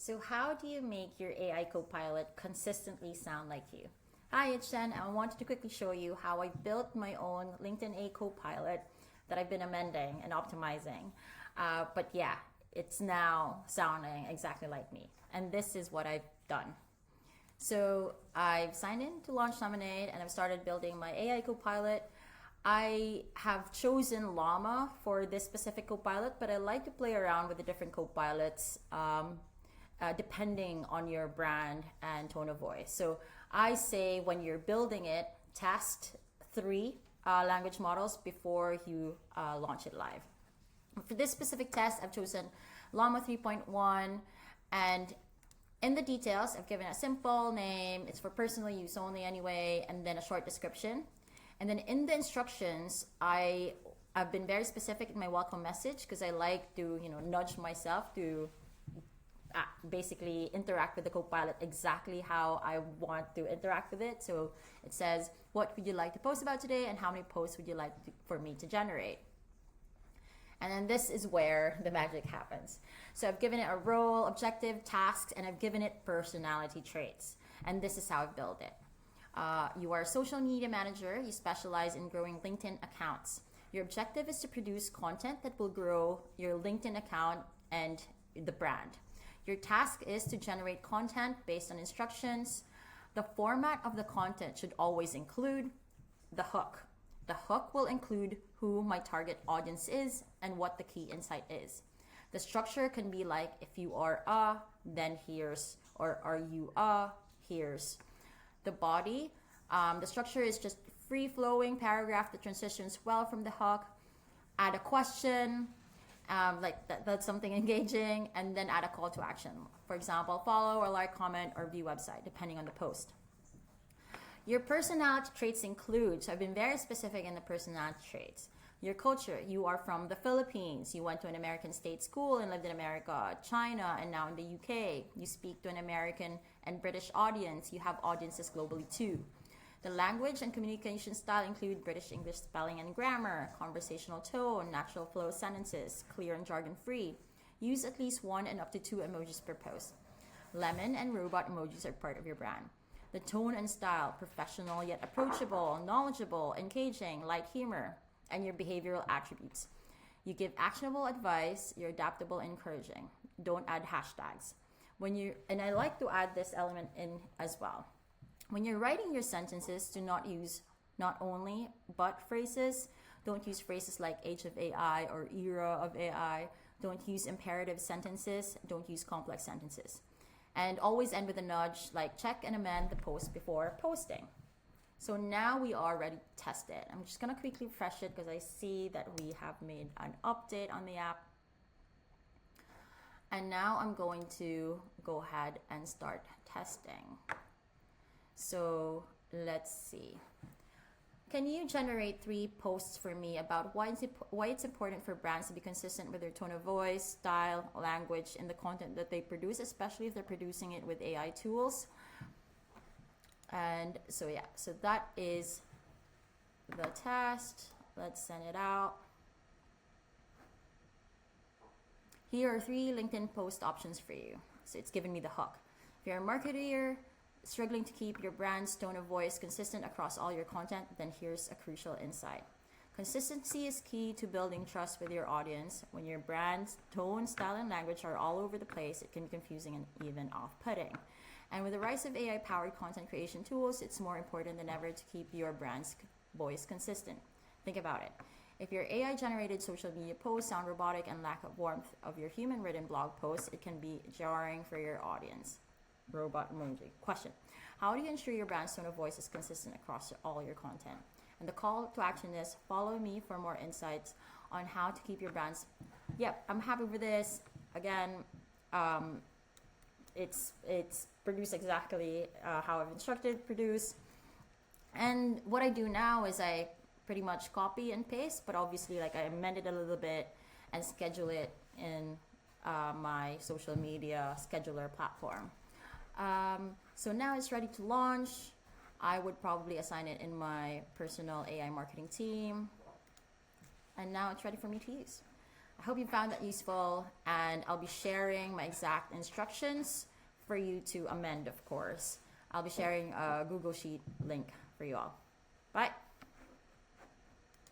So how do you make your AI Copilot consistently sound like you? Hi, it's Jen, and I wanted to quickly show you how I built my own LinkedIn AI Copilot that I've been amending and optimizing. But yeah, it's now sounding exactly like me. And this is what I've done. So I've signed in to Launch Lemonade and I've started building my AI Copilot. I have chosen Llama for this specific Copilot, but I like to play around with the different Copilots depending on your brand and tone of voice. So I say when you're building it, test three language models before you launch it live. For this specific test, I've chosen Llama 3.1, and in the details, I've given a simple name. It's for personal use only anyway, and then a short description. And then in the instructions, I've been very specific in my welcome message because I like to, nudge myself to basically interact with the Copilot exactly how I want to interact with it. So it says, what would you like to post about today and how many posts would you like for me to generate? And then this is where the magic happens. So I've given it a role, objective, tasks, and I've given it personality traits. And this is how I've built it. You are a social media manager. You specialize in growing LinkedIn accounts. Your objective is to produce content that will grow your LinkedIn account and the brand. Your task is to generate content based on instructions. The format of the content should always include the hook. The hook will include who my target audience is and what the key insight is. The structure can be like, if you are then here's, or are you here's. The body, the structure is just free-flowing paragraph that transitions well from the hook. Add a question, that's something engaging, and then add a call to action. For example, follow or like, comment, or view website, depending on the post. Your personality traits include, so I've been very specific in the personality traits. Your culture, you are from the Philippines, you went to an American state school and lived in America, China, and now in the UK. You speak to an American and British audience, you have audiences globally too. The language and communication style include British English spelling and grammar, conversational tone, natural flow sentences, clear and jargon-free. Use at least 1 and up to 2 emojis per post. Lemon and robot emojis are part of your brand. The tone and style, professional yet approachable, knowledgeable, engaging, light humor, and your behavioral attributes. You give actionable advice, you're adaptable and encouraging. Don't add hashtags. And I like to add this element in as well. When you're writing your sentences, do not use not only but phrases. Don't use phrases like age of AI or era of AI. Don't use imperative sentences. Don't use complex sentences. And always end with a nudge like check and amend the post before posting. So now we are ready to test it. I'm just going to quickly refresh it because I see that we have made an update on the app. And now I'm going to go ahead and start testing. So let's see. Can you generate 3 posts for me about why it's important for brands to be consistent with their tone of voice, style, language in the content that they produce, especially if they're producing it with AI tools? And so yeah, so that is the test. Let's send it out. Here are 3 LinkedIn post options for you. So it's giving me the hook. If you're a marketer struggling to keep your brand's tone of voice consistent across all your content, then here's a crucial insight. Consistency is key to building trust with your audience. When your brand's tone, style, and language are all over the place, it can be confusing and even off-putting. And with the rise of AI-powered content creation tools, it's more important than ever to keep your brand's voice consistent. Think about it. If your AI-generated social media posts sound robotic and lack of warmth of your human-written blog posts, it can be jarring for your audience. Robot emoji. Question. How do you ensure your brand's tone of voice is consistent across all your content? And the call to action is follow me for more insights on how to keep your brands. Yep, I'm happy with this. Again, it's produced exactly how I've instructed produce. And what I do now is I pretty much copy and paste, but obviously like I amend it a little bit and schedule it in my social media scheduler platform. So now it's ready to launch. I would probably assign it in my personal AI marketing team. And now it's ready for me to use. I hope you found that useful, and I'll be sharing my exact instructions for you to amend, of course. I'll be sharing a Google Sheet link for you all. Bye.